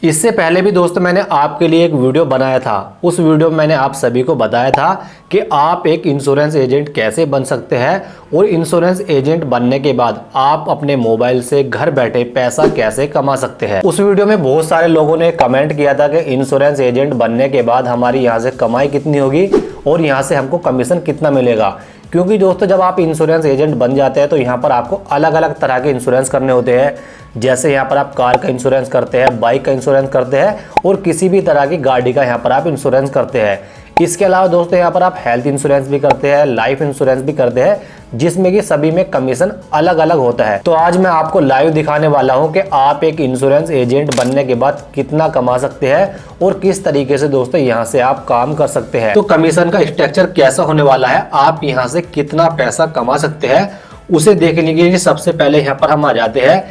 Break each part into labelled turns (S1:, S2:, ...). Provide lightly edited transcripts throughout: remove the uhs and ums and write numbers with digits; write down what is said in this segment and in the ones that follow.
S1: इससे पहले भी दोस्तों मैंने आपके लिए एक वीडियो बनाया था। उस वीडियो में मैंने आप सभी को बताया था कि आप एक इंश्योरेंस एजेंट कैसे बन सकते हैं और इंश्योरेंस एजेंट बनने के बाद आप अपने मोबाइल से घर बैठे पैसा कैसे कमा सकते हैं। उस वीडियो में बहुत सारे लोगों ने कमेंट किया था कि इंश्योरेंस एजेंट बनने के बाद हमारी यहाँ से कमाई कितनी होगी और यहाँ से हमको कमीशन कितना मिलेगा। क्योंकि दोस्तों जब आप इंश्योरेंस एजेंट बन जाते हैं तो यहाँ पर आपको अलग अलग तरह के इंश्योरेंस करने होते हैं। जैसे यहाँ पर आप कार का इंश्योरेंस करते हैं, बाइक का इंश्योरेंस करते हैं और किसी भी तरह की गाड़ी का यहाँ पर आप इंश्योरेंस करते हैं। इसके अलावा दोस्तों यहाँ पर आप हेल्थ इंश्योरेंस भी करते हैं, लाइफ इंश्योरेंस भी करते हैं, जिसमें कि सभी में कमीशन अलग अलग होता है। तो आज मैं आपको लाइव दिखाने वाला हूं कि आप एक इंश्योरेंस एजेंट बनने के बाद कितना कमा सकते हैं और किस तरीके से दोस्तों यहां से आप काम कर सकते हैं। तो कमीशन का स्ट्रक्चर कैसा होने वाला है, आप यहां से कितना पैसा कमा सकते हैं, उसे देखने के लिए सबसे पहले यहाँ पर हम आ जाते हैं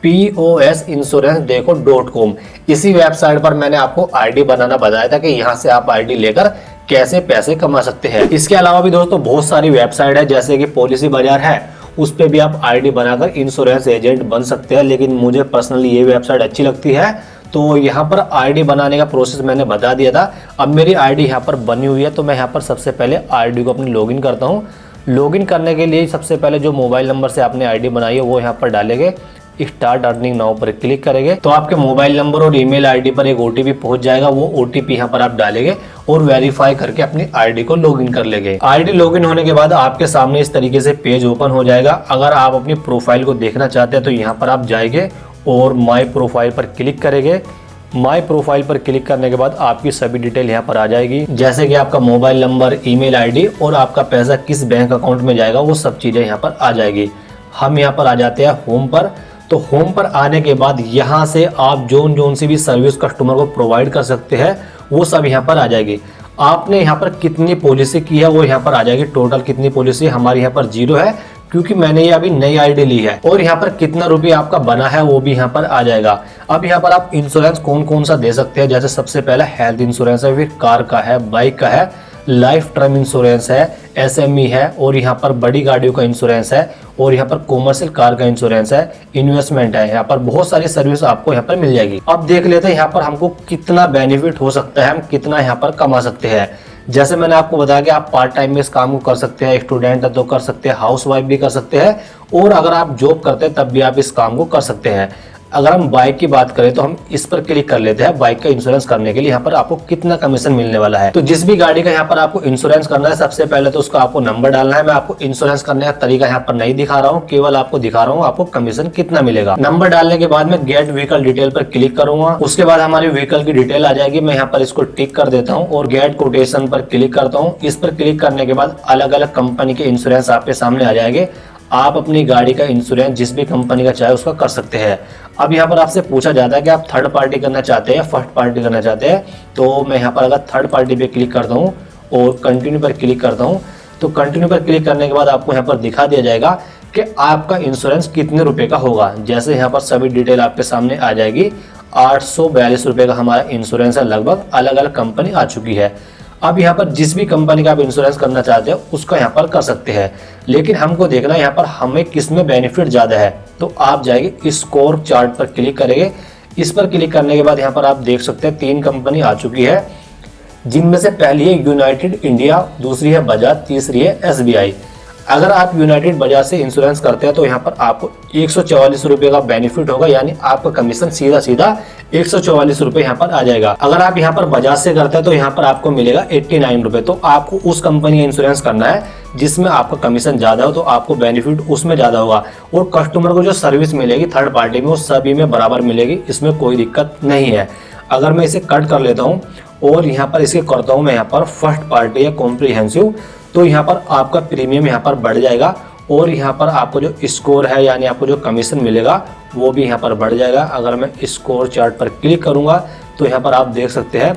S1: posinsurance.com। इसी वेबसाइट पर मैंने आपको आईडी बनाना बताया था कि यहाँ से आप आईडी लेकर कैसे पैसे कमा सकते हैं। इसके अलावा भी दोस्तों बहुत सारी वेबसाइट है, जैसे कि पॉलिसी बाजार है, उस पे भी आप आईडी बनाकर इंश्योरेंस एजेंट बन सकते हैं। लेकिन मुझे पर्सनली ये वेबसाइट अच्छी लगती है, तो यहाँ पर आईडी बनाने का प्रोसेस मैंने बता दिया था। अब मेरी आईडी यहाँ पर बनी हुई है, तो मैं यहाँ पर सबसे पहले आईडी को अपनी लॉगिन करता हूँ। लॉगिन करने के लिए सबसे पहले जो मोबाइल नंबर से आपने आईडी बनाई है वो यहाँ पर डालेंगे, स्टार्ट अर्निंग नाउ पर क्लिक करेंगे तो आपके मोबाइल नंबर और ईमेल आईडी पर एक ओटीपी पहुंच जाएगा। वो ओटीपी यहाँ पर आप डालेंगे और वेरीफाई करके अपनी आईडी को लॉगिन कर लेंगे। आईडी लॉगिन होने के बाद आपके सामने इस तरीके से पेज ओपन हो जाएगा। अगर आप अपनी प्रोफाइल को देखना चाहते हैं तो यहाँ पर आप जाएंगे और माई प्रोफाइल पर क्लिक करेंगे। माई प्रोफाइल पर क्लिक करने के बाद आपकी सभी डिटेल यहाँ पर आ जाएगी, जैसे कि आपका मोबाइल नंबर, ईमेल आईडी और आपका पैसा किस बैंक अकाउंट में जाएगा, वो सब चीजें यहाँ पर आ जाएगी। हम यहाँ पर आ जाते हैं होम पर। तो होम पर आने के बाद यहाँ से आप जोन सी भी सर्विस कस्टमर को प्रोवाइड कर सकते हैं वो सब यहाँ पर आ जाएगी। आपने यहाँ पर कितनी पॉलिसी की है वो यहाँ पर आ जाएगी। टोटल कितनी पॉलिसी हमारी यहाँ पर 0 है, क्योंकि मैंने ये अभी नई आईडी ली है। और यहाँ पर कितना रुपया आपका बना है वो भी यहाँ पर आ जाएगा। अब यहाँ पर आप इंश्योरेंस कौन कौन सा दे सकते हैं, जैसे सबसे पहला हेल्थ इंश्योरेंस है, फिर कार का है, बाइक का है, लाइफ टर्म इंश्योरेंस है, एसएमई है, और यहाँ पर बड़ी गाड़ियों का इंश्योरेंस है, और यहाँ पर कॉमर्शियल कार का इंश्योरेंस है, इन्वेस्टमेंट है। यहाँ पर बहुत सारी सर्विस आपको यहाँ पर मिल जाएगी। अब देख लेते हैं यहाँ पर हमको कितना बेनिफिट हो सकता है, हम कितना यहाँ पर कमा सकते हैं। जैसे मैंने आपको बताया कि आप पार्ट टाइम में इस काम को कर सकते हैं, स्टूडेंट है तो कर सकते हैं, हाउस वाइफ भी कर सकते हैं, और अगर आप जॉब करते हैं तब भी आप इस काम को कर सकते हैं। अगर हम बाइक की बात करें तो हम इस पर क्लिक कर लेते हैं। बाइक का इंश्योरेंस करने के लिए यहाँ पर आपको कितना कमीशन मिलने वाला है। तो जिस भी गाड़ी का यहाँ पर आपको इंश्योरेंस करना है, सबसे पहले तो उसका आपको नंबर डालना है। मैं आपको इंश्योरेंस करने का तरीका यहाँ पर नहीं दिखा रहा हूँ, केवल आपको दिखा रहा हूँ आपको कमीशन कितना मिलेगा। नंबर डालने के बाद मैं गेट व्हीकल डिटेल पर क्लिक करूंगा। उसके बाद हमारी व्हीकल की डिटेल आ जाएगी। मैं यहाँ पर इसको टिक कर देता हूँ और गेट कोटेशन पर क्लिक करता हूँ। इस पर क्लिक करने के बाद अलग अलग कंपनी के इंश्योरेंस आपके सामने आ जाएंगे। आप अपनी गाड़ी का इंश्योरेंस जिस भी कंपनी का चाहे उसका कर सकते हैं। अब यहाँ पर आपसे पूछा जाता है कि आप थर्ड पार्टी करना चाहते हैं, फर्स्ट पार्टी करना चाहते हैं। तो मैं यहाँ पर अगर थर्ड पार्टी पे क्लिक करता हूँ और कंटिन्यू पर क्लिक करता हूँ, तो कंटिन्यू पर क्लिक करने के बाद आपको यहाँ पर दिखा दिया जाएगा कि आपका इंश्योरेंस कितने रुपए का होगा। जैसे यहाँ पर सभी डिटेल आपके सामने आ जाएगी। 842 रुपये का हमारा इंश्योरेंस है, लगभग अलग अलग कंपनी आ चुकी है। अब यहाँ पर जिस भी कंपनी का आप इंश्योरेंस करना चाहते हो उसका यहाँ पर कर सकते हैं, लेकिन हमको देखना है यहाँ पर हमें किस में बेनिफिट ज़्यादा है। तो आप जाएंगे स्कोर चार्ट पर क्लिक करेंगे। इस पर क्लिक करने के बाद यहाँ पर आप देख सकते हैं 3 कंपनी आ चुकी है, जिनमें से पहली है यूनाइटेड इंडिया, दूसरी है बजाज, तीसरी है एसबीआई। अगर आप यूनाइटेड बजाज से इंश्योरेंस करते हैं तो यहाँ पर आपको 144 रुपये का बेनिफिट होगा, यानी आपका कमीशन सीधा सीधा 144 रुपये यहाँ पर आ जाएगा। अगर आप यहाँ पर बजाज से करते हैं तो यहाँ पर आपको मिलेगा 89 रुपये। तो आपको उस कंपनी का इंश्योरेंस करना है जिसमें आपका कमीशन ज्यादा हो, तो आपको बेनिफिट उसमें ज्यादा होगा। और कस्टमर को जो सर्विस मिलेगी थर्ड पार्टी में वो सभी में बराबर मिलेगी, इसमें कोई दिक्कत नहीं है। अगर मैं इसे कट कर लेता हूँ और यहाँ पर इसे करता हूँ मैं यहाँ पर फर्स्ट पार्टी या कॉम्प्रिहेंसिव, तो यहाँ पर आपका प्रीमियम यहाँ पर बढ़ जाएगा और यहाँ पर आपको जो स्कोर है यानी आपको जो कमीशन मिलेगा वो भी यहाँ पर बढ़ जाएगा। अगर मैं स्कोर चार्ट पर क्लिक करूँगा तो यहाँ पर आप देख सकते हैं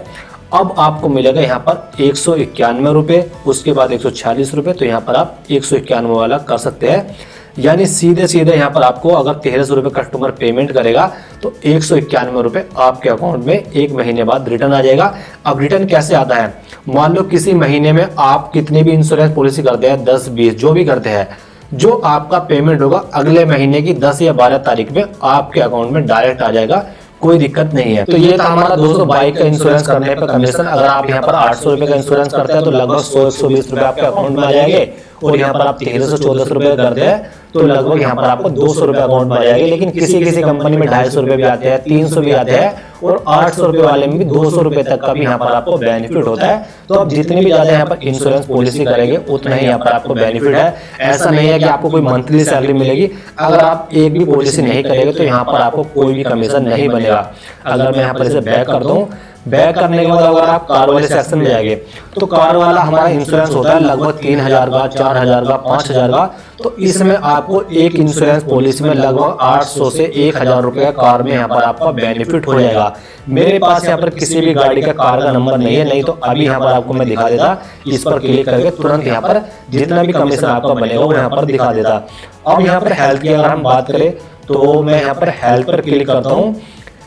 S1: अब आपको मिलेगा यहाँ पर 191 रुपये, उसके बाद 146 रुपये। तो यहाँ पर आप 191 वाला कर सकते हैं, यानी सीधे सीधे यहाँ पर आपको अगर 1300 रुपये कस्टमर पेमेंट करेगा तो 191 रुपये आपके अकाउंट में 1 महीने बाद रिटर्न आ जाएगा। अब रिटर्न कैसे आता है, मान लो किसी महीने में आप कितनी भी इंश्योरेंस पॉलिसी करते हैं, 10, 20 जो भी करते हैं, जो आपका पेमेंट होगा अगले महीने की 10 या 12 तारीख में आपके अकाउंट में डायरेक्ट आ जाएगा। कोई दिक्कत नहीं है। तो ये था हमारा दोस्तों बाइक का इंश्योरेंस करने पे कमीशन। अगर आप यहाँ पर 800 रुपए का इंश्योरेंस करते हैं तो लगभग 100-120 रुपए आपके अकाउंट में आ जाएंगे, और यहाँ पर आप 1300-1400 रुपए करते हैं तो लगभग यहाँ पर आपको 200 रुपए अकाउंट में आ जाएंगे। लेकिन किसी किसी कंपनी में 250 रुपए भी आते हैं, 300 भी आते हैं, और 800 रुपए वाले में भी 200 रुपए तक का भी यहाँ पर आपको बेनिफिट होता है। तो आप जितनी भी ज्यादा यहाँ पर इंश्योरेंस पॉलिसी करेंगे उतना ही यहाँ पर आपको बेनिफिट है। ऐसा नहीं है कि आपको कोई मंथली सैलरी मिलेगी। अगर आप एक भी पॉलिसी नहीं करेंगे तो यहाँ पर आपको कोई भी कमीशन नहीं बनेगा। अगर मैं यहाँ पर इसे बैक कर दूं, बैक करने के बाद अगर आप कार वाले सेक्शन में जाएंगे तो कार वाला हमारा इंश्योरेंस होता है लगभग 3000 का, 4000 का, 5000 का। तो इसमें आपको एक इंश्योरेंस पॉलिसी में लगभग 800 से 1000 रुपए कार में यहाँ पर आपका बेनिफिट हो जाएगा। मेरे पास यहाँ पर किसी भी गाड़ी का कार का नंबर नहीं है, नहीं तो अभी यहाँ पर आपको मैं दिखा देता। इस पर क्लिक करके तुरंत यहाँ पर जितना भी कमीशन आपका बनेगा वो यहाँ पर दिखा देता। अब यहाँ पर हेल्थ की अगर हम बात करें तो मैं यहाँ पर हेल्थ पर क्लिक करता हूँ।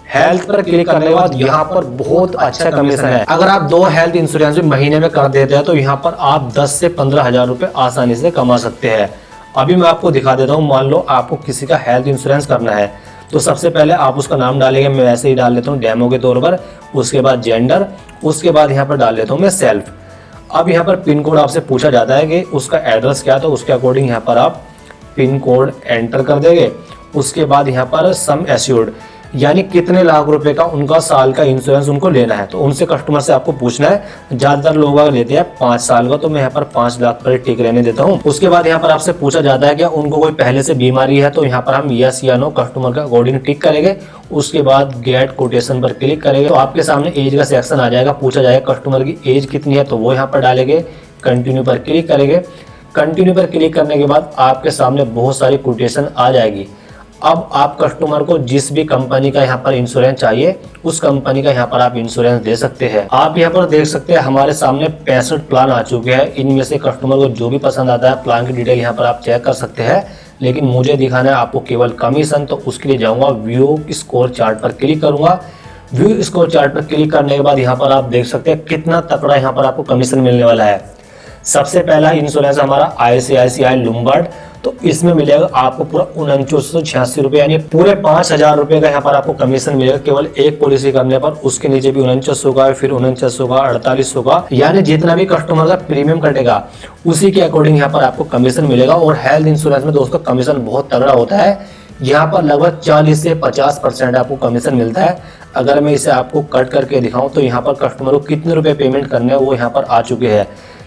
S1: हेल्थ पर क्लिक करने के बाद यहाँ पर बहुत अच्छा कमीशन है। अगर आप 2 हेल्थ इंश्योरेंस भी महीने में कर देते हैं तो यहाँ पर आप 10 से 15,000 रुपए आसानी से कमा सकते हैं। अभी मैं आपको दिखा देता हूँ। मान लो आपको किसी का हेल्थ इंश्योरेंस करना है तो सबसे पहले आप उसका नाम डालेंगे। मैं वैसे ही डाल लेता हूँ डेमो के तौर पर। उसके बाद जेंडर, उसके बाद यहाँ पर डाल लेता हूँ मैं सेल्फ। अब यहाँ पर पिन कोड आपसे पूछा जाता है कि उसका एड्रेस क्या है, तो उसके अकॉर्डिंग यहाँ पर आप पिन कोड एंटर कर देंगे। उसके बाद यहाँ पर सम एश्योर्ड यानी कितने लाख रुपए का उनका साल का इंश्योरेंस उनको लेना है, तो उनसे कस्टमर से आपको पूछना है। ज्यादातर लोग लेते हैं 5 साल का, तो मैं यहाँ पर 5 लाख पर टिक रहने देता हूँ। उसके बाद यहाँ पर आपसे पूछा जाता है कि उनको कोई पहले से बीमारी है, तो यहाँ पर हम यस या नो कस्टमर का अकॉर्डिंग टिक करेंगे। उसके बाद गेट कोटेशन पर क्लिक करेंगे तो आपके सामने एज का सेक्शन आ जाएगा। पूछा जाएगा कस्टमर की एज कितनी है, तो वो यहाँ पर डालेंगे। कंटिन्यू पर क्लिक करेंगे। कंटिन्यू पर क्लिक करने के बाद आपके सामने बहुत सारी कोटेशन आ जाएगी। अब आप कस्टमर को जिस भी कंपनी का यहाँ पर इंश्योरेंस चाहिए उस कंपनी का यहाँ पर आप इंश्योरेंस दे सकते हैं। आप यहाँ पर देख सकते हैं हमारे सामने 65 प्लान आ चुके हैं। इनमें से कस्टमर को जो भी पसंद आता है प्लान की डिटेल यहाँ पर आप चेक कर सकते हैं। लेकिन मुझे दिखाना है आपको केवल कमीशन, तो उसके लिए जाऊंगा व्यू स्कोर चार्ट पर क्लिक करूंगा। व्यू स्कोर चार्ट पर क्लिक करने के बाद यहाँ पर आप देख सकते हैं कितना तकड़ा यहाँ पर आपको कमीशन मिलने वाला है। सबसे पहला इंश्योरेंस हमारा ICICI लुम्बार्ड, तो इसमें मिलेगा आपको पूरा 4986 रुपए यानी पूरे 5000 रुपए का यहाँ पर आपको कमीशन मिलेगा केवल एक पॉलिसी करने पर। उसके नीचे भी 4900 का, फिर 4900 का, 4800 का, यानी जितना भी कस्टमर का प्रीमियम कटेगा उसी के अकॉर्डिंग यहाँ पर आपको कमीशन मिलेगा। और हेल्थ इंश्योरेंस में दोस्तों कमीशन बहुत तगड़ा होता है। यहाँ पर लगभग 40 से 50% आपको कमीशन मिलता है। अगर मैं इसे आपको कट करके दिखाऊं तो यहाँ पर कस्टमर को कितने रुपए पेमेंट करने हैं वो यहाँ पर आ चुके हैं।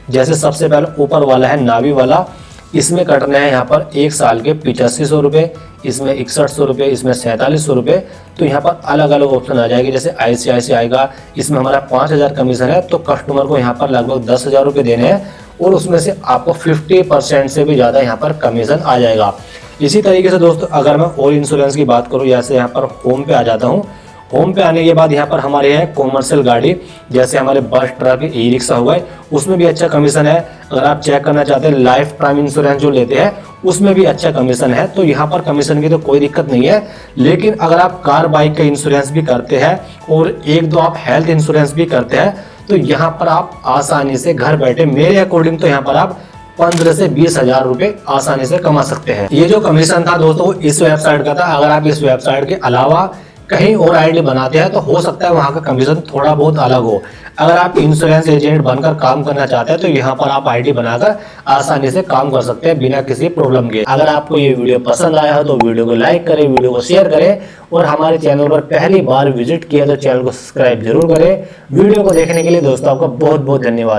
S1: जैसे सबसे पहले ऊपर वाला है नावी वाला, इसमें कटने हैं यहाँ पर 1 साल के 8500 रुपए, इसमें 6100 रुपए, इसमें 4700 रुपए। तो यहाँ पर अलग अलग ऑप्शन आ जाएगी। जैसे ICICI का इसमें हमारा 5000 कमीशन है, तो कस्टमर को यहाँ पर लगभग 10,000 रुपए देने हैं, और उसमें से आपको 50% से भी ज्यादा यहाँ पर कमीशन आ जाएगा। इसी तरीके से दोस्तों अगर मैं और इंश्योरेंस की बात करूँ, जैसे यहाँ पर होम पे आ जाता हूँ। होम पे आने के बाद यहाँ पर हमारे है कॉमर्शियल गाड़ी, जैसे हमारे बस, ट्रक, ई रिक्शा हो गए, उसमें भी अच्छा कमीशन है। अगर आप चेक करना चाहते हैं लाइफ टाइम इंश्योरेंस जो लेते हैं उसमें भी अच्छा कमीशन है। तो यहाँ पर कमीशन की तो कोई दिक्कत नहीं है। लेकिन अगर आप कार बाइक का इंश्योरेंस भी करते हैं और 1-2 आप हेल्थ इंश्योरेंस भी करते हैं तो यहाँ पर आप आसानी से घर बैठे, मेरे अकॉर्डिंग तो यहाँ पर आप 15 से 20,000 रुपए आसानी से कमा सकते हैं। ये जो कमीशन था दोस्तों इस वेबसाइट का था। अगर आप इस वेबसाइट के अलावा कहीं और आईडी बनाते हैं तो हो सकता है वहां का कमीशन थोड़ा बहुत अलग हो। अगर आप इंश्योरेंस एजेंट बनकर काम करना चाहते हैं तो यहाँ पर आप आईडी बनाकर आसानी से काम कर सकते हैं बिना किसी प्रॉब्लम के। अगर आपको ये वीडियो पसंद आया हो तो वीडियो को लाइक करें, वीडियो को शेयर करें, और हमारे चैनल पर पहली बार विजिट किया तो चैनल को सब्सक्राइब जरूर करें। वीडियो को देखने के लिए दोस्तों आपका बहुत बहुत धन्यवाद।